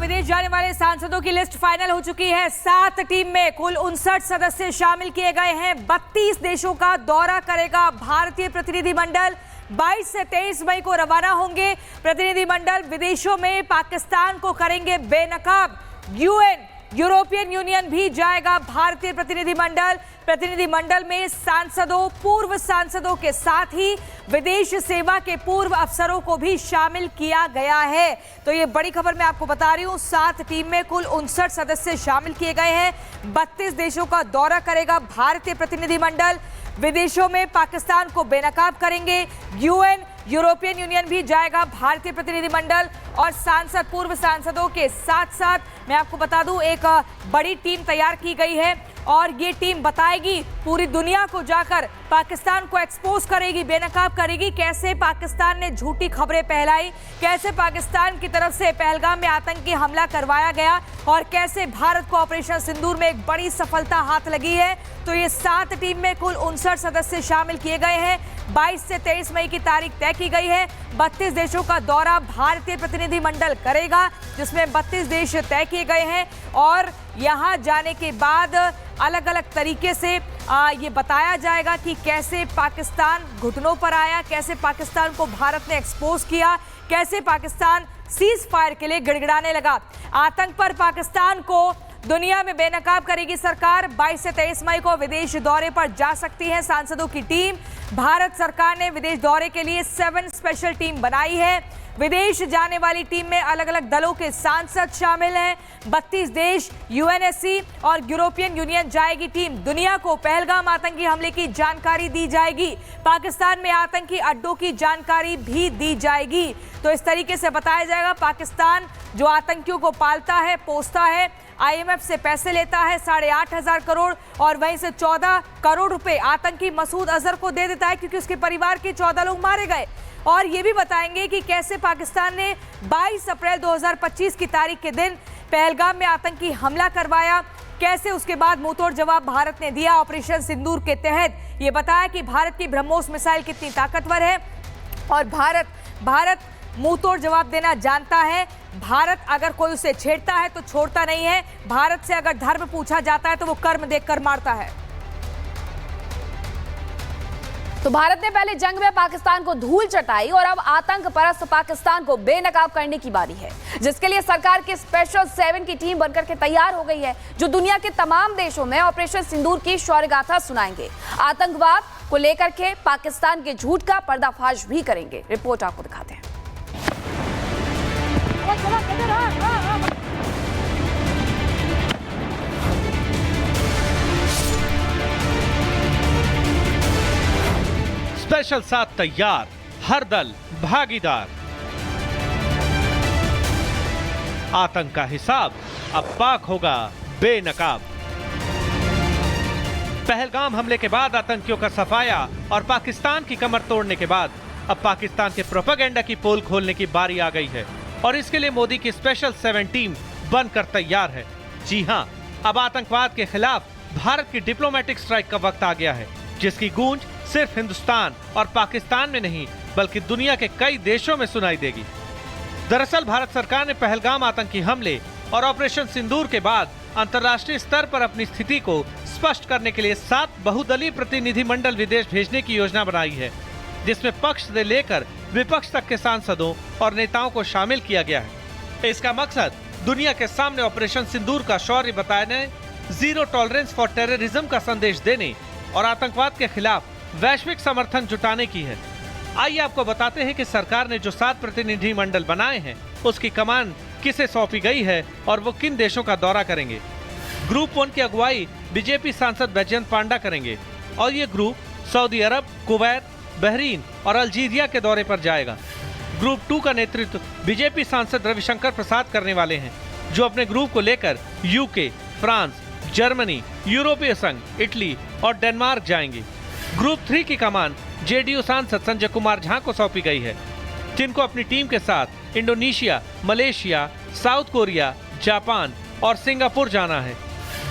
विदेश जाने वाले सांसदों की लिस्ट फाइनल हो चुकी है। 7 टीम में कुल 59 सदस्य शामिल किए गए हैं। 32 देशों का दौरा करेगा भारतीय प्रतिनिधिमंडल। 22 से 23 मई को रवाना होंगे प्रतिनिधिमंडल। विदेशों में पाकिस्तान को करेंगे बेनकाब। यूएन, यूरोपियन यूनियन भी जाएगा भारतीय प्रतिनिधिमंडल। प्रतिनिधिमंडल में सांसदों, पूर्व सांसदों के साथ ही विदेश सेवा के पूर्व अफसरों को भी शामिल किया गया है। तो ये बड़ी खबर मैं आपको बता रही हूँ। 7 टीम में कुल 59 सदस्य शामिल किए गए हैं। 32 देशों का दौरा करेगा भारतीय प्रतिनिधिमंडल। विदेशों में पाकिस्तान को बेनकाब करेंगे। यूएन, यूरोपियन यूनियन भी जाएगा भारतीय प्रतिनिधिमंडल। और सांसद, पूर्व सांसदों के साथ साथ मैं आपको बता दूं, एक बड़ी टीम तैयार की गई है और ये टीम बताएगी, पूरी दुनिया को जाकर पाकिस्तान को एक्सपोज करेगी, बेनकाब करेगी, कैसे पाकिस्तान ने झूठी खबरें फैलाई, कैसे पाकिस्तान की तरफ से पहलगाम में आतंकी हमला करवाया गया और कैसे भारत को ऑपरेशन सिंदूर में एक बड़ी सफलता हाथ लगी है। तो ये 7 टीम में कुल 59 सदस्य शामिल किए गए हैं। 22 से 23 मई की तारीख तय की गई है। 32 देशों का दौरा भारतीय प्रतिनिधिमंडल करेगा, जिसमें 32 देश तय किए गए हैं। और यहाँ जाने के बाद अलग अलग तरीके से ये बताया जाएगा कि कैसे पाकिस्तान घुटनों पर आया, कैसे पाकिस्तान को भारत ने एक्सपोज किया, कैसे पाकिस्तान सीज फायर के लिए गिड़गिड़ाने लगा। आतंक पर पाकिस्तान को दुनिया में बेनकाब करेगी सरकार। 22 से 23 मई को विदेश दौरे पर जा सकती है सांसदों की टीम। भारत सरकार ने विदेश दौरे के लिए 7 स्पेशल टीम बनाई है। विदेश जाने वाली टीम में अलग अलग दलों के सांसद शामिल हैं। 32 देश, यूएनएससी और यूरोपियन यूनियन जाएगी टीम। दुनिया को पहलगाम आतंकी हमले की जानकारी दी जाएगी। पाकिस्तान में आतंकी अड्डों की जानकारी भी दी जाएगी। तो इस तरीके से बताया जाएगा, पाकिस्तान जो आतंकियों को पालता है, पोसता है, आईएमएफ से पैसे लेता है 8,500 करोड़ और वहीं से 14 करोड़ रुपए आतंकी मसूद अजहर को दे देता है, क्योंकि उसके परिवार के 14 लोग मारे गए। और ये भी बताएंगे कि कैसे पाकिस्तान ने 22 अप्रैल 2025 की तारीख के दिन पहलगाम में आतंकी हमला करवाया, कैसे उसके बाद मुंहतोड़ जवाब भारत ने दिया ऑपरेशन सिंदूर के तहत। ये बताया कि भारत की ब्रह्मोस मिसाइल कितनी ताकतवर है और भारत मुंहतोड़ जवाब देना जानता है। भारत अगर कोई उसे छेड़ता है तो छोड़ता नहीं है। भारत से अगर धर्म पूछा जाता है तो वो कर्म देखकर मारता है। तो भारत ने पहले जंग में पाकिस्तान को धूल चटाई और अब आतंक परस्त पाकिस्तान को बेनकाब करने की बारी है, जिसके लिए सरकार की स्पेशल 7 की टीम बनकर के तैयार हो गई है, जो दुनिया के तमाम देशों में ऑपरेशन सिंदूर की शौर्य गाथा सुनाएंगे। आतंकवाद को लेकर के पाकिस्तान के झूठ का पर्दाफाश भी करेंगे। रिपोर्ट आपको दिखाते हैं। स्पेशल 7 तैयार, हर दल भागीदार। आतंक का हिसाब अब पाक होगा बेनकाब। पहलगाम हमले के बाद आतंकियों का सफाया और पाकिस्तान की कमर तोड़ने के बाद अब पाकिस्तान के प्रोपेगेंडा की पोल खोलने की बारी आ गई है और इसके लिए मोदी की स्पेशल 7 टीम बनकर तैयार है। जी हां, अब आतंकवाद के खिलाफ भारत की डिप्लोमेटिक स्ट्राइक का वक्त आ गया है, जिसकी गूंज सिर्फ हिंदुस्तान और पाकिस्तान में नहीं बल्कि दुनिया के कई देशों में सुनाई देगी। दरअसल भारत सरकार ने पहलगाम आतंकी हमले और ऑपरेशन सिंदूर के बाद अंतर्राष्ट्रीय स्तर पर अपनी स्थिति को स्पष्ट करने के लिए 7 बहुदलीय प्रतिनिधिमंडल विदेश भेजने की योजना बनाई है, जिसमें पक्ष से लेकर विपक्ष तक के सांसदों और नेताओं को शामिल किया गया है। इसका मकसद दुनिया के सामने ऑपरेशन सिंदूर का शौर्य बताने, जीरो टॉलरेंस फॉर टेररिज्म का संदेश देने और आतंकवाद के खिलाफ वैश्विक समर्थन जुटाने की है। आइए आपको बताते हैं कि सरकार ने जो 7 प्रतिनिधिमंडल बनाए हैं उसकी कमान किसे सौंपी गई है और वो किन देशों का दौरा करेंगे। ग्रुप 1 की अगुवाई बीजेपी सांसद बैजयंत पांडा करेंगे और ये ग्रुप सऊदी अरब, कुवैत, बहरीन और अल्जीरिया के दौरे पर जाएगा। ग्रुप 2 का नेतृत्व बीजेपी सांसद रविशंकर प्रसाद करने वाले हैं, जो अपने ग्रुप को लेकर यूके, फ्रांस, जर्मनी, यूरोपीय संघ, इटली और डेनमार्क जाएंगे। ग्रुप 3 की कमान जेडीयू सांसद संजय कुमार झा को सौंपी गई है, जिनको अपनी टीम के साथ Indonesia, Malaysia, south Korea, Japan और सिंगापुर जाना है।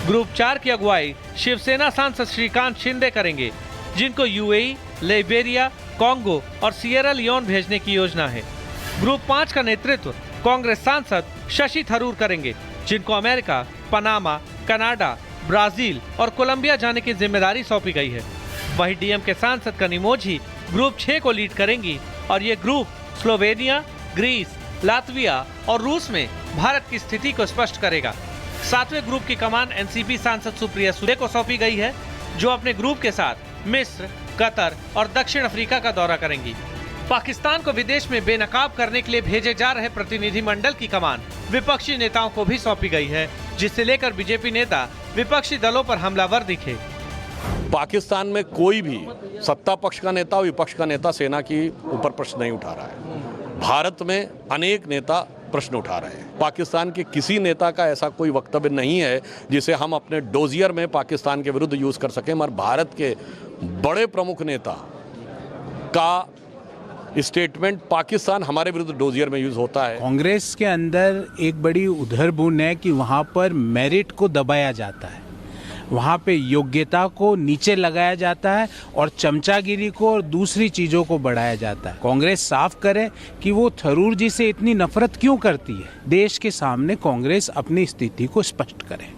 ग्रुप 4 की अगुवाई शिवसेना सांसद श्रीकांत शिंदे करेंगे, जिनको यूएई, लाइबेरिया, कांगो और सिएरा लियोन भेजने की योजना है। ग्रुप 5 का नेतृत्व कांग्रेस सांसद शशि थरूर करेंगे, जिनको अमेरिका, पनामा, कनाडा, ब्राजील और कोलंबिया जाने की जिम्मेदारी सौंपी गई है। वहीं डीएमके सांसद कनिमोझी ग्रुप 6 को लीड करेंगी और ये ग्रुप स्लोवेनिया, ग्रीस, लातविया और रूस में भारत की स्थिति को स्पष्ट करेगा। 7वें ग्रुप की कमान एनसीपी सांसद सुप्रिया सुले को सौंपी गई है, जो अपने ग्रुप के साथ मिस्र, कतर और दक्षिण अफ्रीका का दौरा करेंगी। पाकिस्तान को विदेश में बेनकाब करने के लिए भेजे जा रहे प्रतिनिधिमंडल की कमान विपक्षी नेताओं को भी सौंपी गई है, जिससे लेकर बीजेपी नेता विपक्षी दलों पर हमलावर दिखे। पाकिस्तान में कोई भी सत्ता पक्ष का नेता और विपक्ष का नेता सेना के ऊपर प्रश्न नहीं उठा रहा है। भारत में अनेक नेता प्रश्न उठा रहे हैं। पाकिस्तान के किसी नेता का ऐसा कोई वक्तव्य नहीं है जिसे हम अपने डोजियर में पाकिस्तान के विरुद्ध यूज कर सकें, मगर भारत के बड़े प्रमुख नेता का स्टेटमेंट पाकिस्तान हमारे विरुद्ध डोजियर में यूज होता है। कांग्रेस के अंदर एक बड़ी उधरबुन है कि वहाँ पर मेरिट को दबाया जाता है, वहाँ पे योग्यता को नीचे लगाया जाता है और चमचागिरी को और दूसरी चीज़ों को बढ़ाया जाता है। कांग्रेस साफ करे कि वो थरूर जी से इतनी नफरत क्यों करती है। देश के सामने कांग्रेस अपनी स्थिति को स्पष्ट करे।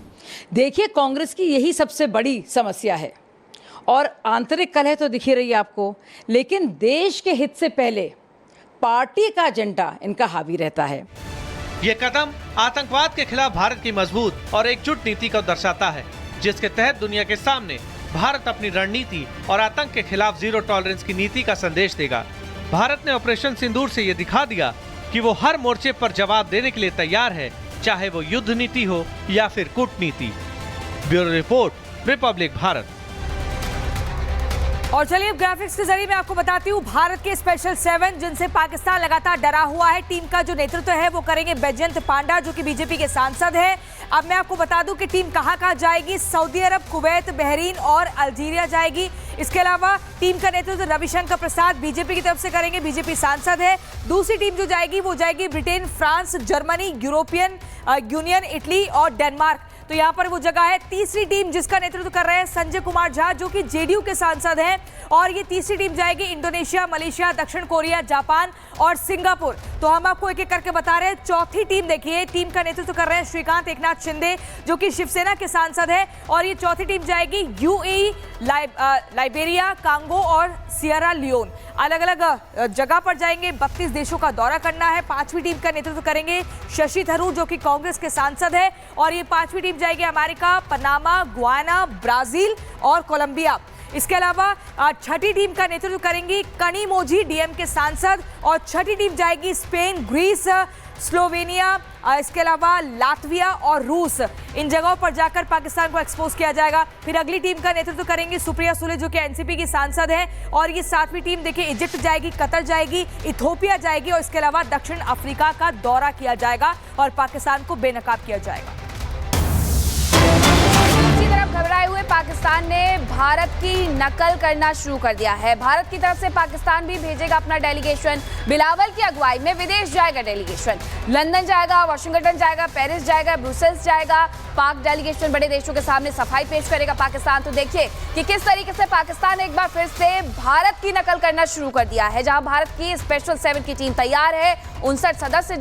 देखिए, कांग्रेस की यही सबसे बड़ी समस्या है और आंतरिक कलह तो दिखी रही है आपको, लेकिन देश के हित से पहले पार्टी का एजेंडा इनका हावी रहता है। ये कदम आतंकवाद के खिलाफ भारत की मजबूत और एकजुट नीति को दर्शाता है, जिसके तहत दुनिया के सामने भारत अपनी रणनीति और आतंक के खिलाफ जीरो टॉलरेंस की नीति का संदेश देगा। भारत ने ऑपरेशन सिंदूर से ये दिखा दिया कि वो हर मोर्चे पर जवाब देने के लिए तैयार है, चाहे वो युद्ध नीति हो या फिर कूटनीति। Bureau report, Republic Bharat. और चलिए ग्राफिक्स के जरिए मैं आपको बताती हूँ भारत के स्पेशल 7 जिनसे पाकिस्तान लगातार डरा हुआ है। टीम का जो नेतृत्व है वो करेंगे बैजयंत पांडा, जो कि बीजेपी के सांसद है। अब मैं आपको बता दूं कि टीम कहां जाएगी। सऊदी अरब, कुवैत, बहरीन और अल्जीरिया जाएगी। इसके अलावा टीम का नेतृत्व रविशंकर प्रसाद बीजेपी की तरफ से करेंगे, बीजेपी सांसद है। दूसरी टीम जो जाएगी वो जाएगी Britain, France, Germany, European union, Italy और डेनमार्क। तो यहाँ पर वो जगह है। तीसरी टीम जिसका नेतृत्व कर रहे हैं संजय कुमार झा, जो कि जेडीयू के सांसद हैं। और ये तीसरी टीम जाएगी इंडोनेशिया, मलेशिया, दक्षिण कोरिया, जापान और सिंगापुर। तो हम आपको एक एक करके बता रहे हैं। चौथी टीम देखिए, टीम का नेतृत्व कर रहे हैं श्रीकांत एकनाथ शिंदे, जो कि शिवसेना के सांसद है। और ये चौथी टीम जाएगी यूएई, लाइबेरिया, कांगो और सियरा लियोन। अलग अलग जगह पर जाएंगे। 32 देशों का दौरा करना है। पांचवी टीम का नेतृत्व करेंगे शशि थरूर, जो कि कांग्रेस के सांसद है। और ये पांचवी टीम जाएगी अमेरिका, पनामा, गुयाना, ब्राजील और कोलंबिया। इसके अलावा छठी टीम का नेतृत्व करेंगी कनिमोझी, डीएम के सांसद। और छठी टीम जाएगी स्पेन, ग्रीस, स्लोवेनिया, इसके अलावा लातविया और रूस। इन जगहों पर जाकर पाकिस्तान को एक्सपोज किया जाएगा। फिर अगली टीम का नेतृत्व करेंगी सुप्रिया सुले, जो कि एनसीपी की सांसद है। और ये 7वीं टीम देखिए इजिप्ट जाएगी, कतर जाएगी, इथोपिया जाएगी और इसके अलावा दक्षिण अफ्रीका का दौरा किया जाएगा और पाकिस्तान को बेनकाब किया जाएगा। घबराए हुए पाकिस्तान ने भारत की नकल करना शुरू कर दिया है। भारत की तरफ से पाकिस्तान भी भेजेगा अपना डेलीगेशन। बिलावल की अगुवाई में विदेश जाएगा डेलीगेशन। लंदन जाएगा, वाशिंगटन जाएगा, पेरिस जाएगा, ब्रुसेल्स जाएगा। पाक डेलीगेशन बड़े देशों के सामने सफाई पेश करेगा पाकिस्तान। तो देखिए कि किस तरीके से पाकिस्तान एक बार फिर से भारत की नकल करना शुरू कर दिया है। जहां भारत की स्पेशल 7 की टीम तैयार है, 59 सदस्य